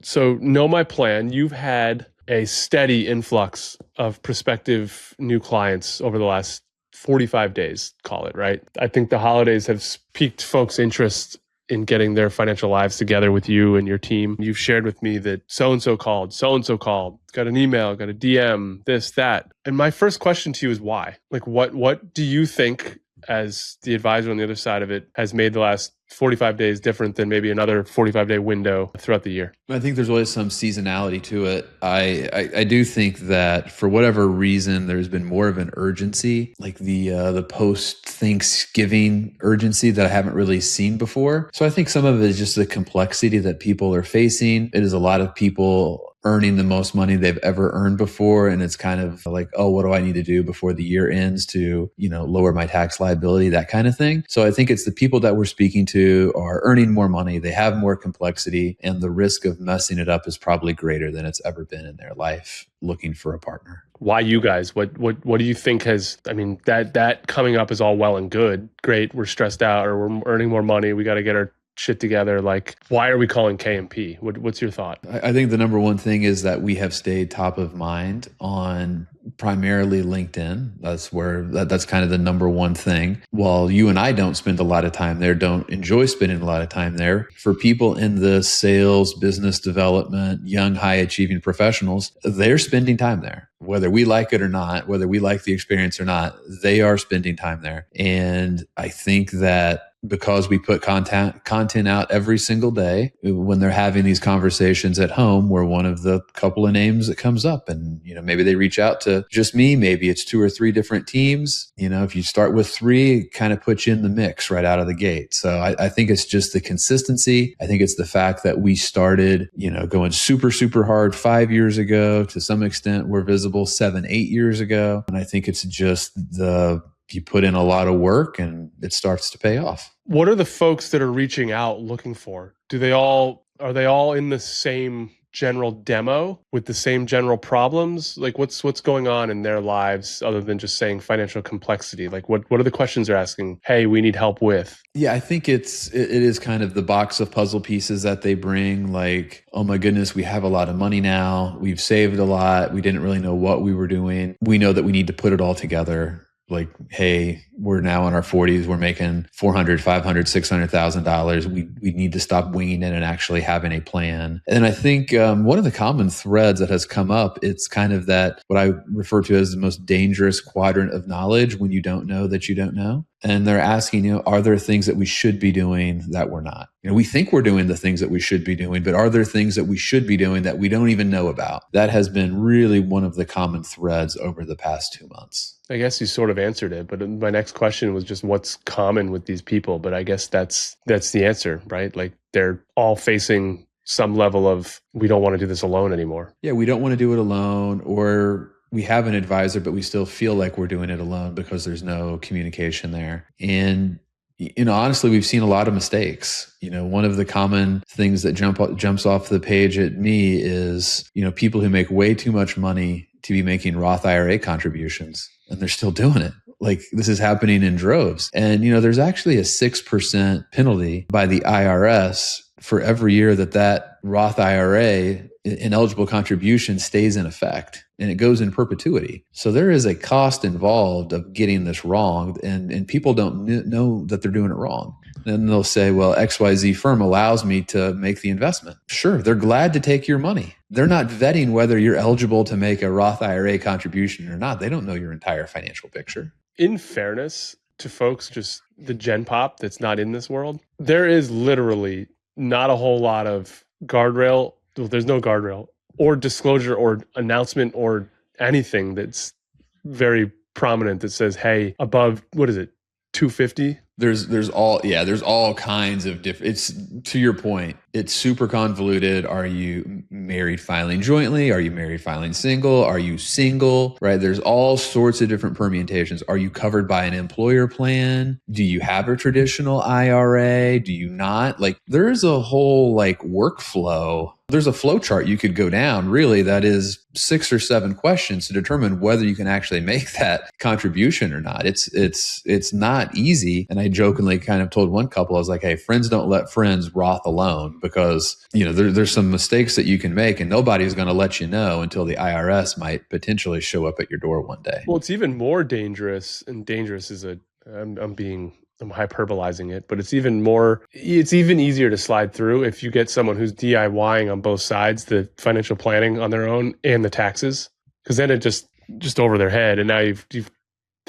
So know my plan. You've had a steady influx of prospective new clients over the last 45 days, call it, right? I think the holidays have piqued folks' interest in getting their financial lives together with you and your team. You've shared with me that so-and-so called, got an email, got a DM, this, that. And my first question to you is why? Like, what do you think, as the advisor on the other side of it, has made the last 45 days different than maybe another 45-day window throughout the year? I think there's always some seasonality to it. I do think that for whatever reason, there's been more of an urgency, like the post Thanksgiving urgency that I haven't really seen before. So I think some of it is just the complexity that people are facing. It is a lot of people earning the most money they've ever earned before. And it's kind of like, oh, what do I need to do before the year ends to, lower my tax liability, that kind of thing. So I think it's the people that we're speaking to are earning more money. They have more complexity, and the risk of messing it up is probably greater than it's ever been in their life looking for a partner. Why you guys? What do you think that coming up is all well and good. Great. We're stressed out, or we're earning more money. We got to get our shit together. Like, why are we calling KMP? What's your thought? I think the number one thing is that we have stayed top of mind on primarily LinkedIn. That's kind of the number one thing. While you and I don't spend a lot of time there, don't enjoy spending a lot of time there, for people in the sales, business development, young, high achieving professionals, they're spending time there. Whether we like it or not, whether we like the experience or not, they are spending time there. And I think that because we put content out every single day, when they're having these conversations at home, we're one of the couple of names that comes up. And, maybe they reach out to just me. Maybe it's 2 or 3 different teams. If you start with 3, it kind of puts you in the mix right out of the gate. So I think it's just the consistency. I think it's the fact that we started, going super, super hard 5 years ago. To some extent, we're visible 7, 8 years ago. And I think it's just you put in a lot of work and it starts to pay off. What are the folks that are reaching out looking for? Are they all in the same general demo with the same general problems? Like what's going on in their lives other than just saying financial complexity? Like what are the questions they're asking? Hey, we need help with. Yeah, I think it is kind of the box of puzzle pieces that they bring. Like, oh my goodness, we have a lot of money now. We've saved a lot. We didn't really know what we were doing. We know that we need to put it all together. Like, hey, we're now in our 40s. We're making $400,000, $500,000, $600,000. We need to stop winging it and actually having a plan. And I think one of the common threads that has come up, it's kind of that what I refer to as the most dangerous quadrant of knowledge, when you don't know that you don't know. And they're asking, are there things that we should be doing that we're not? We think we're doing the things that we should be doing, but are there things that we should be doing that we don't even know about? That has been really one of the common threads over the past 2 months. I guess you sort of answered it, but my next question was just what's common with these people. But I guess that's the answer, right? Like they're all facing some level of, we don't want to do this alone anymore. Yeah, we don't want to do it alone, or we have an advisor, but we still feel like we're doing it alone because there's no communication there. And honestly, we've seen a lot of mistakes. One of the common things that jumps off the page at me is, people who make way too much money to be making Roth IRA contributions, and they're still doing it. Like, this is happening in droves. And, there's actually a 6% penalty by the IRS for every year that Roth IRA ineligible contribution stays in effect, and it goes in perpetuity. So there is a cost involved of getting this wrong, and people don't know that they're doing it wrong. Then they'll say, well, XYZ firm allows me to make the investment. Sure, they're glad to take your money. They're not vetting whether you're eligible to make a Roth IRA contribution or not. They don't know your entire financial picture. In fairness to folks, just the Gen Pop that's not in this world, there is literally not a whole lot of guardrail. Well, there's no guardrail or disclosure or announcement or anything that's very prominent that says, hey, above, what is it, 250? There's all kinds of different, it's, to your point, it's super convoluted. Are you married filing jointly? Are you married filing single? Are you single? Right? There's all sorts of different permutations. Are you covered by an employer plan? Do you have a traditional IRA? Do you not? Like there's a whole like workflow. There's a flow chart you could go down really that is 6 or 7 questions to determine whether you can actually make that contribution or not. It's not easy. And I jokingly kind of told one couple, I was like, hey, friends don't let friends Roth alone because, there's some mistakes that you can make and nobody's going to let you know until the IRS might potentially show up at your door one day. Well, it's even more dangerous, and dangerous is I'm hyperbolizing it, but it's even easier to slide through if you get someone who's DIYing on both sides, the financial planning on their own and the taxes, because then it just over their head. And now you've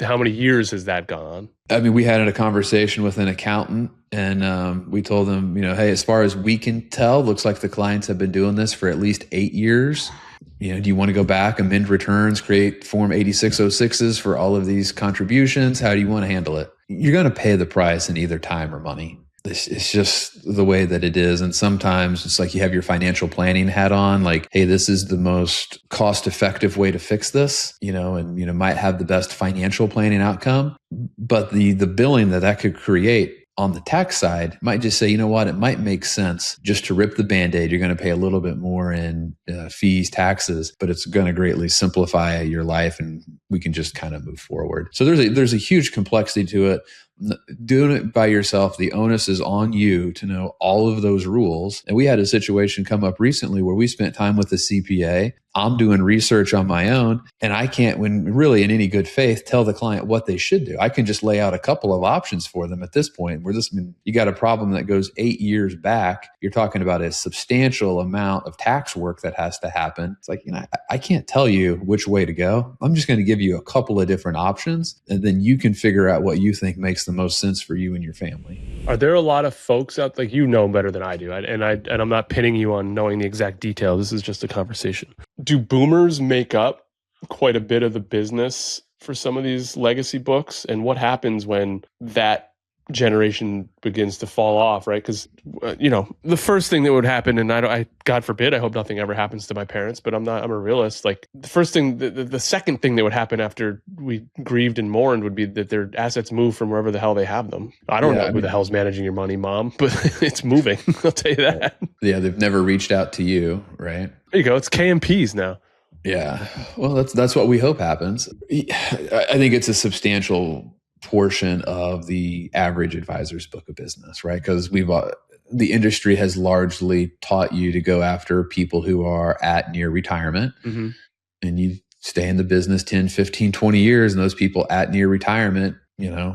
how many years has that gone on? I mean, we had a conversation with an accountant and we told them, hey, as far as we can tell, looks like the clients have been doing this for at least 8 years. Do you want to go back, amend returns, create Form 8606s for all of these contributions? How do you want to handle it? You're going to pay the price in either time or money. It's just the way that it is. And sometimes it's like you have your financial planning hat on, like, hey, this is the most cost-effective way to fix this, and might have the best financial planning outcome. But the billing that could create on the tax side might just say, it might make sense just to rip the Band-Aid. You're going to pay a little bit more in fees, taxes, but it's going to greatly simplify your life and we can just kind of move forward. So there's a huge complexity to it. Doing it by yourself, the onus is on you to know all of those rules. And we had a situation come up recently where we spent time with the CPA. I'm doing research on my own and I can't, when really in any good faith, tell the client what they should do. I can just lay out a couple of options for them at this point. You got a problem that goes 8 years back. You're talking about a substantial amount of tax work that has to happen. It's like, I can't tell you which way to go. I'm just going to give you a couple of different options and then you can figure out what you think makes the most sense for you and your family. Are there a lot of folks out, like, better than I do, and I'm not pinning you on knowing the exact detail. This is just a conversation. Do boomers make up quite a bit of the business for some of these legacy books? And what happens when that generation begins to fall off, right? Because, the first thing that would happen, and God forbid, I hope nothing ever happens to my parents, but I'm a realist. Like the first thing, the second thing that would happen after we grieved and mourned would be that their assets move from wherever the hell they have them. I don't know who the hell's managing your money, Mom, but it's moving. I'll tell you that. Yeah, they've never reached out to you, right? There you go. It's KMPs now. Yeah. Well, that's what we hope happens. I think it's a substantial portion of the average advisor's book of business, right? Because the industry has largely taught you to go after people who are at near retirement. Mm-hmm. And you stay in the business 10, 15, 20 years, and those people at near retirement,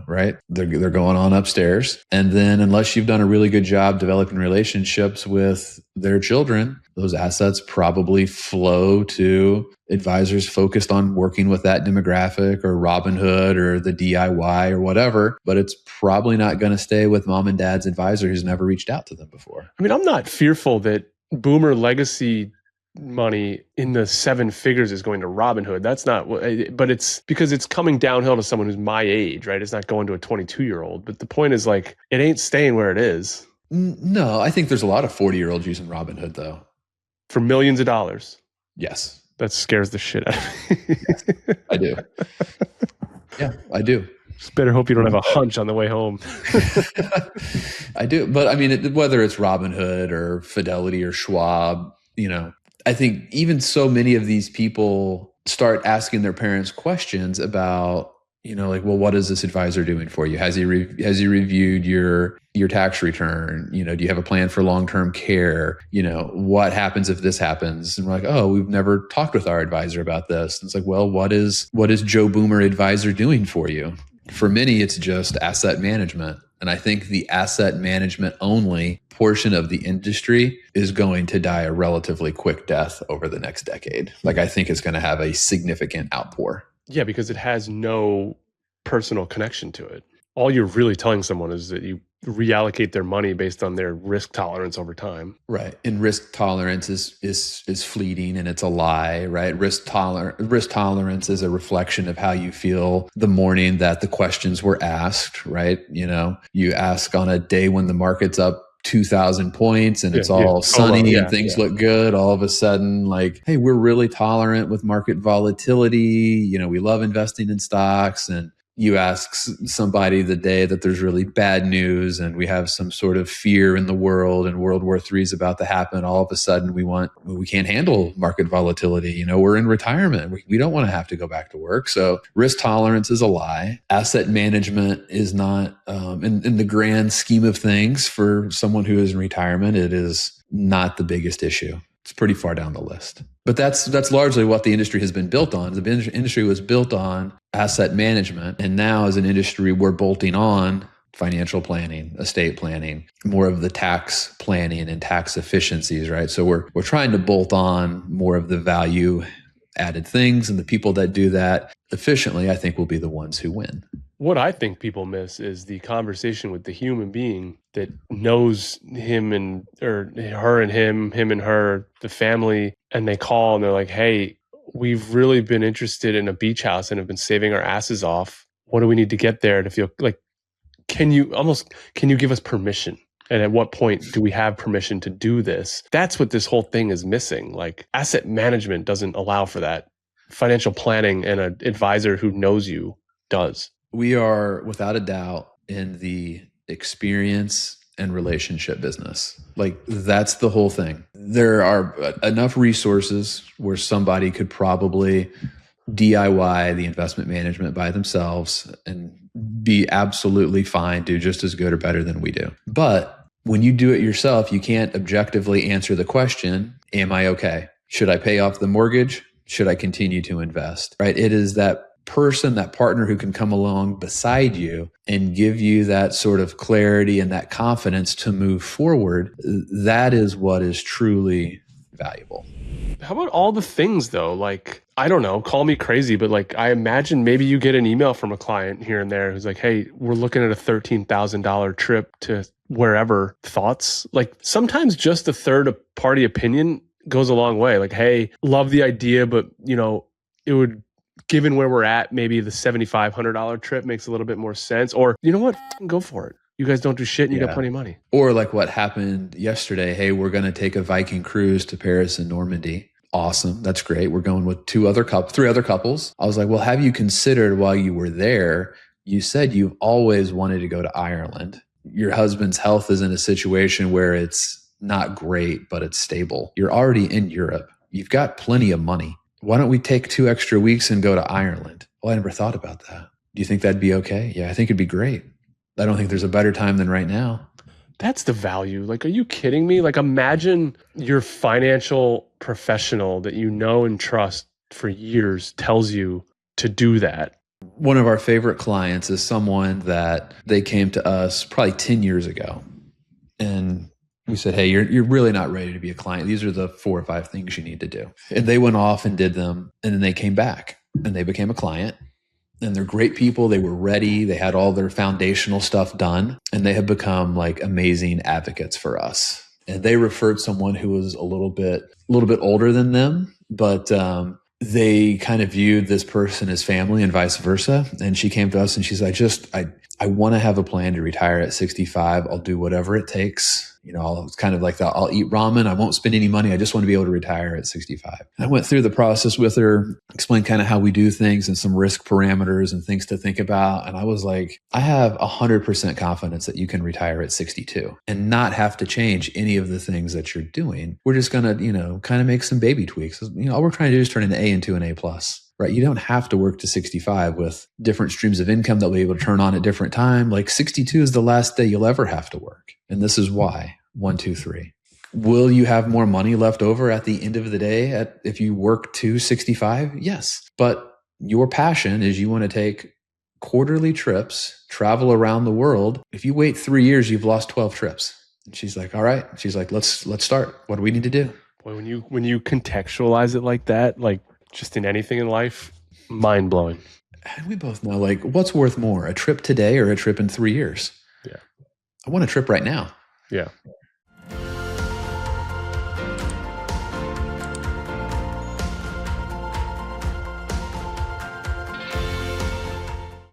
right? They're going on upstairs. And then unless you've done a really good job developing relationships with their children, those assets probably flow to advisors focused on working with that demographic or Robinhood or the DIY or whatever, but it's probably not going to stay with mom and dad's advisor who's never reached out to them before. I mean, I'm not fearful that boomer legacy money in the 7 figures is going to Robinhood. That's not what, but it's because it's coming downhill to someone who's my age, right? It's not going to a 22-year-old. But the point is, like, it ain't staying where it is. No, I think there's a lot of 40-year-olds using Robinhood, though. For millions of dollars. Yes. That scares the shit out of me. Yes, I do. Yeah, I do. Just better hope you don't have a hunch on the way home. I do. But I mean, whether it's Robinhood or Fidelity or Schwab, I think even so many of these people start asking their parents questions about, well, what is this advisor doing for you? Has he reviewed your tax return? Do you have a plan for long-term care? What happens if this happens? And we're like, oh, we've never talked with our advisor about this. And it's like, well, what is Joe Boomer advisor doing for you? For many, it's just asset management. And I think the asset management only portion of the industry is going to die a relatively quick death over the next decade. Like, I think it's going to have a significant outpour. Yeah, because it has no personal connection to it. All you're really telling someone is that you reallocate their money based on their risk tolerance over time. Right. And risk tolerance is fleeting and it's a lie, right? Risk tolerance is a reflection of how you feel the morning that the questions were asked, right? You ask on a day when the market's up 2,000 points and Yeah, it's yeah, all solo. sunny and Yeah, things yeah. look good. All of a sudden, like, hey, we're really tolerant with market volatility. We love investing in stocks. And you ask somebody the day that there's really bad news and we have some sort of fear in the world and World War III is about to happen. All of a sudden we can't handle market volatility. We're in retirement. We don't want to have to go back to work. So risk tolerance is a lie. Asset management is not, in the grand scheme of things for someone who is in retirement, it is not the biggest issue. It's pretty far down the list. But that's largely what the industry has been built on. The industry was built on asset management. And now as an industry, we're bolting on financial planning, estate planning, more of the tax planning and tax efficiencies, right? So we're trying to bolt on more of the value added things, and the people that do that efficiently, I think, will be the ones who win. What I think people miss is the conversation with the human being that knows him and or her and him and her, the family, and they call and they're like, "Hey, we've really been interested in a beach house and have been saving our asses off. What do we need to get there to feel like can you give us permission? And at what point do we have permission to do this?" That's what this whole thing is missing. Like asset management doesn't allow for that. Financial planning and an advisor who knows you does. We are, without a doubt, in the experience and relationship business. Like, that's the whole thing. There are enough resources where somebody could probably DIY the investment management by themselves and be absolutely fine, do just as good or better than we do. But when you do it yourself, you can't objectively answer the question, am I okay? Should I pay off the mortgage? Should I continue to invest? Right? It is that person, that partner who can come along beside you and give you that sort of clarity and that confidence to move forward. That is what is truly valuable. How about all the things though? Like, I don't know, call me crazy, but like, I imagine maybe you get an email from a client here and there who's like, "Hey, we're looking at a $13,000 trip to wherever." Thoughts? Like, sometimes just a third party opinion goes a long way. Like, "Hey, love the idea, but it would, given where we're at, maybe the $7,500 trip makes a little bit more sense." Or, you know what? Go for it. You guys don't do shit and you got plenty of money. Or like what happened yesterday. Hey, we're going to take a Viking cruise to Paris and Normandy. Awesome. That's great. We're going with three other couples. I was like, well, have you considered while you were there, you said you've always wanted to go to Ireland. Your husband's health is in a situation where it's not great, but it's stable. You're already in Europe. You've got plenty of money. Why don't we take 2 extra weeks and go to Ireland? Well, I never thought about that. Do you think that'd be okay? Yeah, I think it'd be great. I don't think there's a better time than right now. That's the value. Like, are you kidding me? Like, imagine your financial professional that you know and trust for years tells you to do that. One of our favorite clients is someone that they came to us probably 10 years ago. And we said, hey, you're really not ready to be a client. These are the 4 or 5 things you need to do. And they went off and did them. And then they came back and they became a client. And they're great people. They were ready. They had all their foundational stuff done. And they have become like amazing advocates for us. And they referred someone who was a little bit older than them, but they kind of viewed this person as family and vice versa. And she came to us and she's like, I want to have a plan to retire at 65. I'll do whatever it takes. It's kind of like I'll eat ramen. I won't spend any money. I just want to be able to retire at 65. And I went through the process with her, explained kind of how we do things and some risk parameters and things to think about. And I was like, I have 100% confidence that you can retire at 62 and not have to change any of the things that you're doing. We're just going to, kind of make some baby tweaks. All we're trying to do is turn an A into an A plus. Right? You don't have to work to 65 with different streams of income that we'll be able to turn on at different time. Like 62 is the last day you'll ever have to work. And this is why. 1, 2, 3. Will you have more money left over at the end of the day if you work to 65? Yes. But your passion is you want to take quarterly trips, travel around the world. If you wait 3 years, you've lost 12 trips. And she's like, all right. She's like, let's start. What do we need to do? Boy, when you contextualize it like that, like just in anything in life, mind blowing. And we both know, like, what's worth more, a trip today or a trip in 3 years? Yeah. I want a trip right now. Yeah.